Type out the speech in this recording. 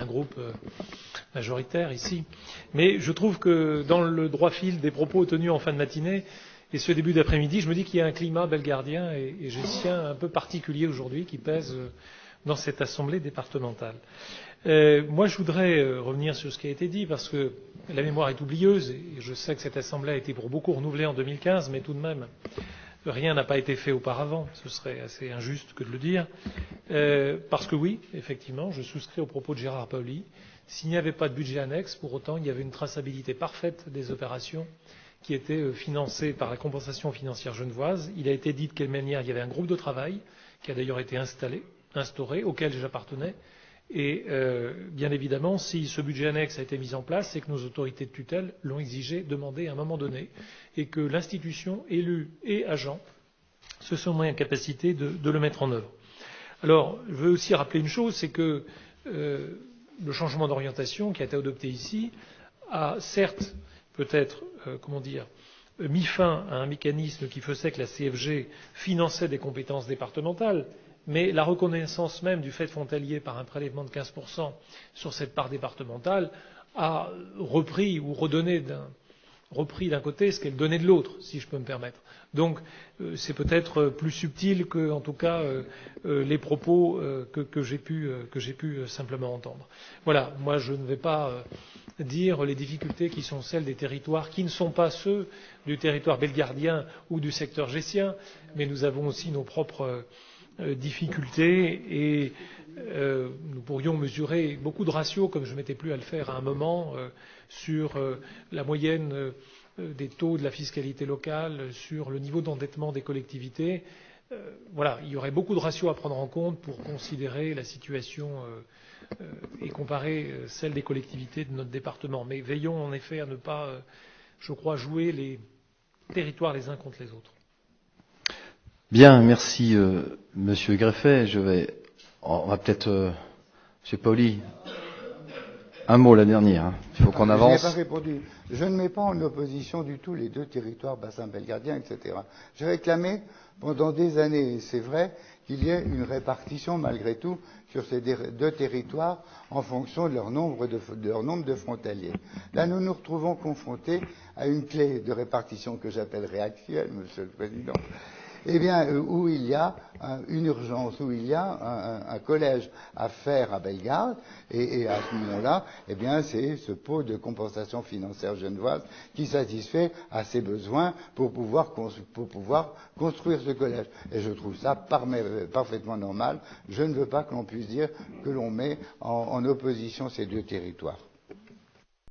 un groupe majoritaire ici. Mais je trouve que dans le droit fil des propos tenus en fin de matinée et ce début d'après-midi, je me dis qu'il y a un climat belgardien et gestien un peu particulier aujourd'hui qui pèse dans cette assemblée départementale. Moi, je voudrais revenir sur ce qui a été dit parce que la mémoire est oublieuse et je sais que cette assemblée a été pour beaucoup renouvelée en 2015, mais tout de même, rien n'a pas été fait auparavant. Ce serait assez injuste que de le dire. Parce que oui, effectivement, je souscris aux propos de Gérard Paoli. S'il n'y avait pas de budget annexe, pour autant, il y avait une traçabilité parfaite des opérations qui étaient financées par la compensation financière genevoise. Il a été dit de quelle manière il y avait un groupe de travail qui a d'ailleurs été instauré, auquel j'appartenais. Et bien évidemment, si ce budget annexe a été mis en place, c'est que nos autorités de tutelle l'ont exigé, demandé à un moment donné, et que l'institution, élus et agents, se sont mis en capacité de le mettre en œuvre. Alors, je veux aussi rappeler une chose, c'est que le changement d'orientation qui a été adopté ici a certes peut-être, mis fin à un mécanisme qui faisait que la CFG finançait des compétences départementales, mais la reconnaissance même du fait frontalier par un prélèvement de 15% sur cette part départementale a repris ou redonné repris d'un côté ce qu'elle donnait de l'autre, si je peux me permettre. Donc c'est peut-être plus subtil que, en tout cas, les propos que j'ai pu simplement entendre. Voilà, moi je ne vais pas dire les difficultés qui sont celles des territoires qui ne sont pas ceux du territoire belgardien ou du secteur gestien, mais nous avons aussi nos propres difficultés et nous pourrions mesurer beaucoup de ratios, comme je ne m'étais plus à le faire à un moment, sur la moyenne des taux de la fiscalité locale, sur le niveau d'endettement des collectivités. Voilà, il y aurait beaucoup de ratios à prendre en compte pour considérer la situation et comparer celle des collectivités de notre département. Mais veillons en effet à ne pas, je crois, jouer les territoires les uns contre les autres. Bien, merci Monsieur Greffet. On va peut-être, Monsieur Paoli, un mot la dernière. Il faut qu'on avance. Je n'ai pas répondu. Je ne mets pas en opposition du tout les deux territoires, bassin belgardien, etc. J'ai réclamé pendant des années, et c'est vrai, qu'il y ait une répartition malgré tout sur ces deux territoires en fonction de leur nombre de frontaliers. Là, nous nous retrouvons confrontés à une clé de répartition que j'appelle réactuelle, Monsieur le Président. Eh bien, où il y a une urgence, où il y a un collège à faire à Bellegarde, et à ce moment-là, eh bien, c'est ce pot de compensation financière genevoise qui satisfait à ses besoins pour pouvoir construire ce collège. Et je trouve ça parfaitement normal. Je ne veux pas que l'on puisse dire que l'on met en opposition ces deux territoires.